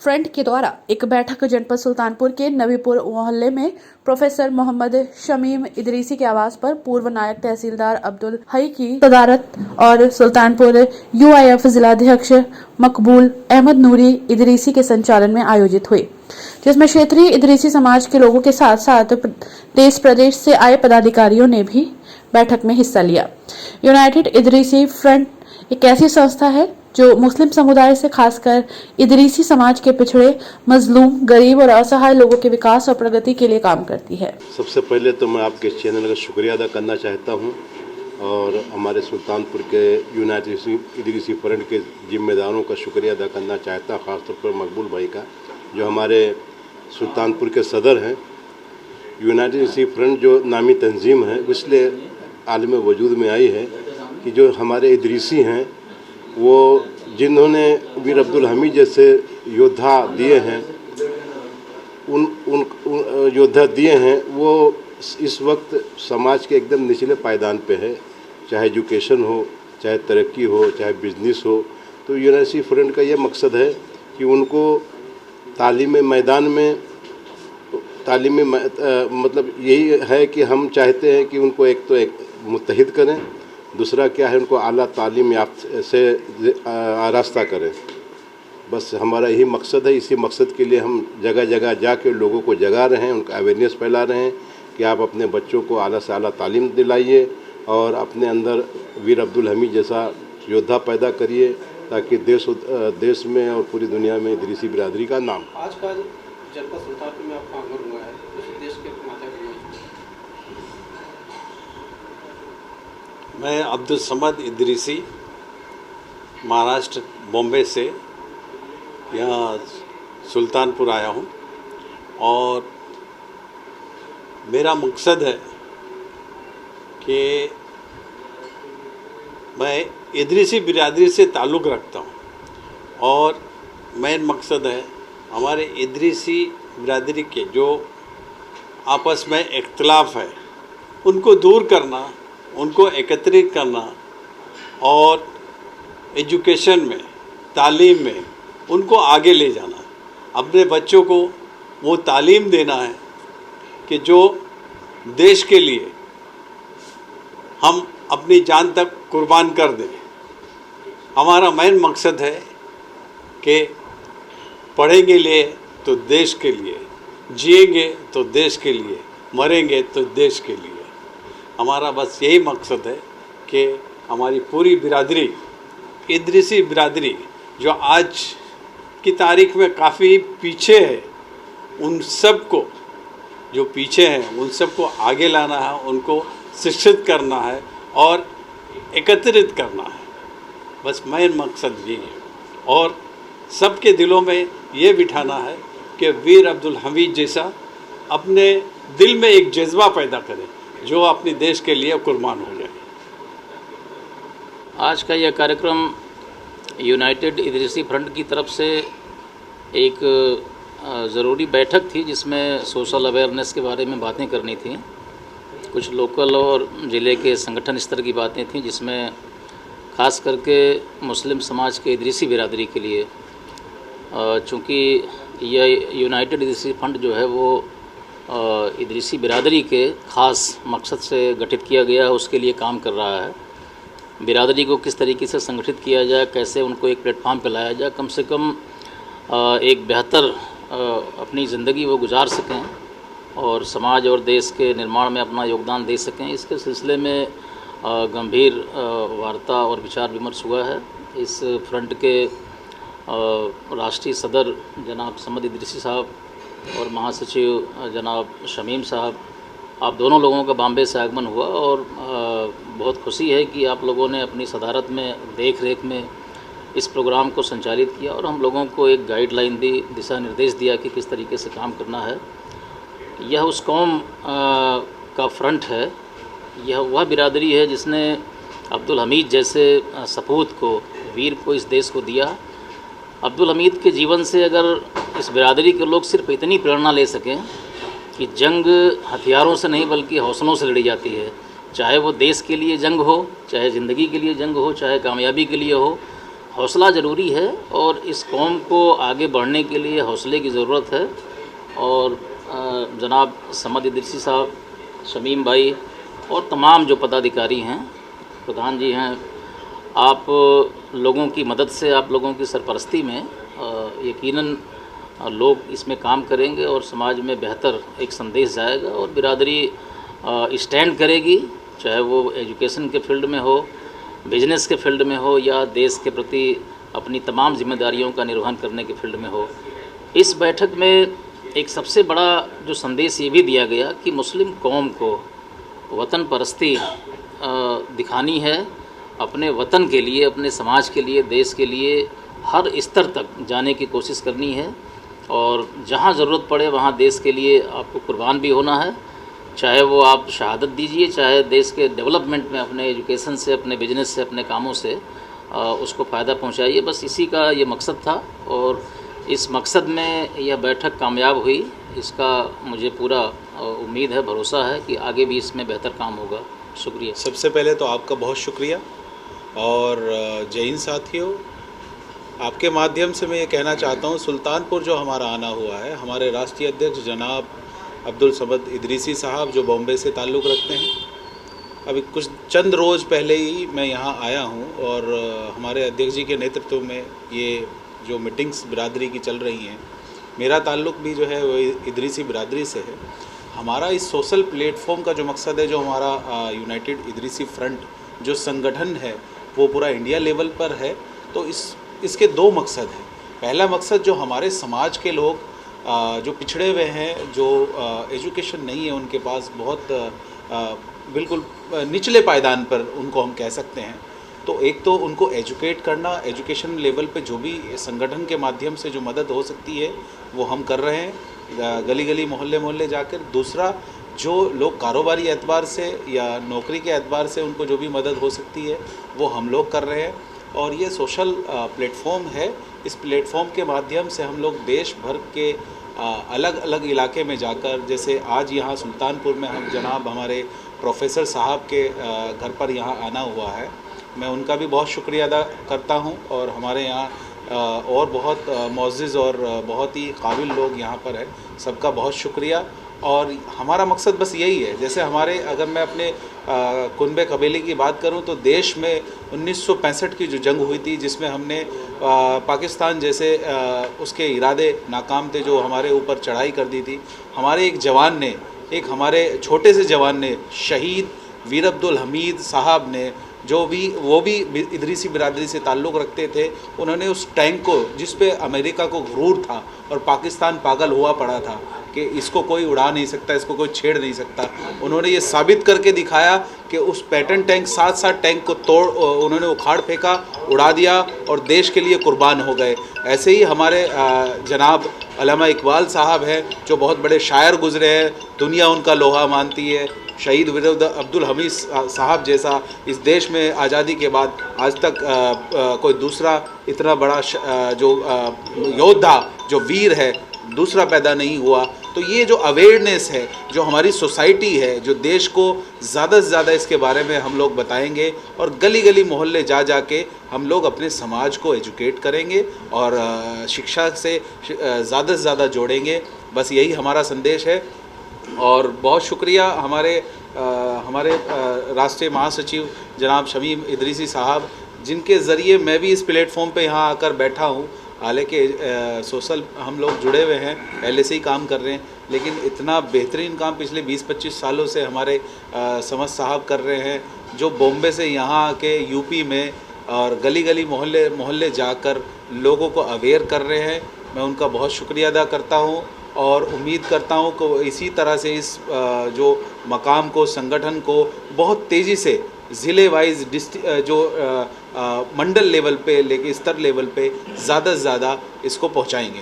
Front के द्वारा एक बैठक जनपद सुल्तानपुर के नबीपुर मोहल्ले में प्रोफेसर मोहम्मद शमीम इदरीसी के आवास पर पूर्व नायब तहसीलदार अब्दुल हई की सदारत और सुल्तानपुर यूआईएफ जिलाध्यक्ष मकबूल अहमद नूरी इदरीसी के संचालन में आयोजित हुई, जिसमें क्षेत्रीय इदरीसी समाज के लोगों के साथ साथ देश प्रदेश से आए पदाधिकारियों ने भी बैठक में हिस्सा लिया। यूनाइटेड इदरीसी फ्रंट एक ऐसी संस्था है जो मुस्लिम समुदाय से खासकर इदरीसी समाज के पिछड़े, मजलूम, गरीब और असहाय लोगों के विकास और प्रगति के लिए काम करती है। सबसे पहले तो मैं आपके चैनल का शुक्रिया अदा करना चाहता हूं और हमारे सुल्तानपुर के यूनाइटेड इदरीसी फ्रंट के जिम्मेदारों का शुक्रिया अदा करना चाहता हूं, ख़ासतौर पर मकबूल भाई का, जो हमारे सुल्तानपुर के सदर हैं। यूनाइटेड इदरीसी फ्रंट जो नामी तंजीम है, इसलिए आलम वजूद में आई है कि जो हमारे इदरीसी हैं, वो जिन्होंने वीर अब्दुल हमीद जैसे योद्धा दिए हैं, उन योद्धा दिए हैं, वो इस वक्त समाज के एकदम निचले पायदान पे है, चाहे एजुकेशन हो, चाहे तरक्की हो, चाहे बिजनेस हो। तो यूनाइटेड फ्रंट का ये मकसद है कि उनको तालीम मैदान में मतलब यही है कि हम चाहते हैं कि उनको एक मुत्तहिद करें, दूसरा क्या है, उनको आला तालीम याफ्ता से आरास्ता करें। बस हमारा यही मकसद है। इसी मकसद के लिए हम जगह जगह जाके लोगों को जगा रहे हैं, उनका अवेयरनेस फैला रहे हैं कि आप अपने बच्चों को आला से आला तालीम दिलाइए और अपने अंदर वीर अब्दुल हमीद जैसा योद्धा पैदा करिए, ताकि देश में और पूरी दुनिया में इदरीसी बिरादरी का नाम। आज का जनपद सुल्तानपुर में आपका आगमन हुआ है, उस देश के माता पिता। मैं अब्दुल समद इदरीसी महाराष्ट्र बॉम्बे से यहाँ सुल्तानपुर आया हूँ और मेरा मकसद है कि मैं इदरीसी बिरादरी से ताल्लुक़ रखता हूँ और मेन मकसद है हमारे इदरीसी बिरादरी के जो आपस में इख्तलाफ है उनको दूर करना, उनको एकत्रित करना और एजुकेशन में, तालीम में उनको आगे ले जाना। अपने बच्चों को वो तालीम देना है कि जो देश के लिए हम अपनी जान तक कुर्बान कर दें। हमारा मेन मकसद है कि पढ़ेंगे लिए तो देश के लिए, जिएंगे तो देश के लिए, मरेंगे तो देश के लिए। हमारा बस यही मकसद है कि हमारी पूरी बिरादरी, इदरीसी बिरादरी जो आज की तारीख में काफ़ी पीछे है, उन सब को जो पीछे हैं उन सब को आगे लाना है, उनको शिक्षित करना है और एकत्रित करना है। बस मेन मकसद यही है और सबके दिलों में ये बिठाना है कि वीर अब्दुल हमीद जैसा अपने दिल में एक जज्बा पैदा करे जो अपने देश के लिए कुर्बान हो जाए। आज का यह कार्यक्रम यूनाइटेड इदरीसी फ्रंट की तरफ से एक ज़रूरी बैठक थी, जिसमें सोशल अवेयरनेस के बारे में बातें करनी थी। कुछ लोकल और ज़िले के संगठन स्तर की बातें थीं, जिसमें ख़ास करके मुस्लिम समाज के इदरीसी बिरादरी के लिए, चूँकि यह यूनाइटेड इदरीसी फ्रंट जो है वो इदरीसी बिरादरी के ख़ास मकसद से गठित किया गया है, उसके लिए काम कर रहा है। बिरादरी को किस तरीके से संगठित किया जाए, कैसे उनको एक प्लेटफॉर्म पर लाया जाए, कम से कम एक बेहतर अपनी ज़िंदगी वो गुजार सकें और समाज और देश के निर्माण में अपना योगदान दे सकें। इसके सिलसिले में गंभीर वार्ता और विचार विमर्श हुआ है। इस फ्रंट के राष्ट्रीय सदर जनाब समद इदरीसी साहब और महासचिव जनाब शमीम साहब, आप दोनों लोगों का बॉम्बे से आगमन हुआ और बहुत खुशी है कि आप लोगों ने अपनी सदारत में, देख रेख में इस प्रोग्राम को संचालित किया और हम लोगों को एक गाइडलाइन दी, दिशा निर्देश दिया कि किस तरीके से काम करना है। यह उस कौम का फ्रंट है, यह वह बिरादरी है जिसने अब्दुल हमीद जैसे सपूत को, वीर को इस देश को दिया। अब्दुल हमीद के जीवन से अगर इस बिरादरी के लोग सिर्फ इतनी प्रेरणा ले सकें कि जंग हथियारों से नहीं बल्कि हौसलों से लड़ी जाती है, चाहे वो देश के लिए जंग हो, चाहे ज़िंदगी के लिए जंग हो, चाहे कामयाबी के लिए हो, हौसला ज़रूरी है और इस कौम को आगे बढ़ने के लिए हौसले की ज़रूरत है। और जनाब समद इदरीसी साहब, शमीम भाई और तमाम जो पदाधिकारी हैं, प्रधान जी हैं, आप लोगों की मदद से, आप लोगों की सरपरस्ती में यकीनन लोग इसमें काम करेंगे और समाज में बेहतर एक संदेश जाएगा और बिरादरी स्टैंड करेगी, चाहे वो एजुकेशन के फील्ड में हो, बिजनेस के फील्ड में हो या देश के प्रति अपनी तमाम जिम्मेदारियों का निर्वहन करने के फील्ड में हो। इस बैठक में एक सबसे बड़ा जो संदेश ये भी दिया गया कि मुस्लिम कौम को वतन परस्ती दिखानी है, अपने वतन के लिए, अपने समाज के लिए, देश के लिए हर स्तर तक जाने की कोशिश करनी है और जहाँ ज़रूरत पड़े वहाँ देश के लिए आपको कुर्बान भी होना है, चाहे वो आप शहादत दीजिए, चाहे देश के डेवलपमेंट में अपने एजुकेशन से, अपने बिजनेस से, अपने कामों से उसको फ़ायदा पहुँचाइए। बस इसी का ये मकसद था और इस मकसद में यह बैठक कामयाब हुई, इसका मुझे पूरा उम्मीद है, भरोसा है कि आगे भी इसमें बेहतर काम होगा। शुक्रिया। सबसे पहले तो आपका बहुत शुक्रिया और जय हिंद साथियों, आपके माध्यम से मैं ये कहना चाहता हूँ, सुल्तानपुर जो हमारा आना हुआ है, हमारे राष्ट्रीय अध्यक्ष जनाब अब्दुल समद इदरीसी साहब जो बॉम्बे से ताल्लुक़ रखते हैं, अभी कुछ चंद रोज़ पहले ही मैं यहाँ आया हूँ और हमारे अध्यक्ष जी के नेतृत्व में ये जो मीटिंग्स बिरादरी की चल रही हैं, मेरा ताल्लुक़ भी जो है वो इदरीसी बिरादरी से है। हमारा इस सोशल प्लेटफॉर्म का जो मकसद है, जो हमारा यूनाइटेड इदरीसी फ्रंट जो संगठन है वो पूरा इंडिया लेवल पर है, तो इसके दो मकसद हैं। पहला मकसद जो हमारे समाज के लोग जो पिछड़े हुए हैं, जो एजुकेशन नहीं है उनके पास, बहुत बिल्कुल निचले पायदान पर उनको हम कह सकते हैं, तो एक तो उनको एजुकेट करना, एजुकेशन लेवल पे जो भी संगठन के माध्यम से जो मदद हो सकती है वो हम कर रहे हैं, गली गली मोहल्ले मोहल्ले जाकर। दूसरा, जो लोग कारोबारी एतबार से या नौकरी के एतबार से उनको जो भी मदद हो सकती है वो हम लोग कर रहे हैं। और ये सोशल प्लेटफॉर्म है, इस प्लेटफॉर्म के माध्यम से हम लोग देश भर के अलग अलग इलाके में जाकर, जैसे आज यहाँ सुल्तानपुर में हम जनाब हमारे प्रोफेसर साहब के घर पर यहाँ आना हुआ है, मैं उनका भी बहुत शुक्रिया अदा करता हूँ। और हमारे यहाँ और बहुत मुअज़्ज़िज़ और बहुत ही काबिल लोग यहाँ पर हैं, सबका बहुत शुक्रिया। और हमारा मकसद बस यही है, जैसे हमारे, अगर मैं अपने कुनबे कबीले की बात करूं तो देश में 1965 की जो जंग हुई थी, जिसमें हमने पाकिस्तान जैसे उसके इरादे नाकाम थे, जो हमारे ऊपर चढ़ाई कर दी थी, हमारे एक जवान ने, एक हमारे छोटे से जवान ने, शहीद वीर अब्दुल हमीद साहब ने, जो भी वो भी इदरीसी बिरादरी से ताल्लुक़ रखते थे, उन्होंने उस टैंक को, जिस पे अमेरिका को गुरूर था और पाकिस्तान पागल हुआ पड़ा था कि इसको कोई उड़ा नहीं सकता, इसको कोई छेड़ नहीं सकता, उन्होंने ये साबित करके दिखाया कि उस पैटर्न टैंक, साथ टैंक को तोड़, उन्होंने उखाड़ फेंका, उड़ा दिया और देश के लिए कुर्बान हो गए। ऐसे ही हमारे जनाब अल्लामा इकबाल साहब हैं, जो बहुत बड़े शायर गुज़रे हैं, दुनिया उनका लोहा मानती है। शहीद वीर अब्दुल हमीद साहब जैसा इस देश में आज़ादी के बाद आज तक कोई दूसरा इतना बड़ा जो योद्धा, जो वीर है, दूसरा पैदा नहीं हुआ। तो ये जो अवेयरनेस है, जो हमारी सोसाइटी है, जो देश को ज़्यादा से ज़्यादा इसके बारे में हम लोग बताएंगे और गली गली मोहल्ले जा के हम लोग अपने समाज को एजुकेट करेंगे और शिक्षा से ज़्यादा से ज़्यादा जोड़ेंगे। बस यही हमारा संदेश है। और बहुत शुक्रिया हमारे राष्ट्रीय महासचिव जनाब शमीम इदरीसी साहब, जिनके ज़रिए मैं भी इस प्लेटफॉर्म पे यहाँ आकर बैठा हूँ। हालांकि सोशल हम लोग जुड़े हुए हैं, पहले से ही काम कर रहे हैं, लेकिन इतना बेहतरीन काम पिछले 20-25 सालों से हमारे समद साहब कर रहे हैं, जो बॉम्बे से यहाँ आके यूपी में और गली गली मोहल्ले मोहल्ले जाकर लोगों को अवेयर कर रहे हैं। मैं उनका बहुत शुक्रिया अदा करता हूँ और उम्मीद करता हूँ कि इसी तरह से इस जो मकाम को, संगठन को बहुत तेज़ी से ज़िले वाइज जो मंडल लेवल पे, लेके स्तर लेवल पे ज़्यादा से ज़्यादा इसको पहुँचाएंगे।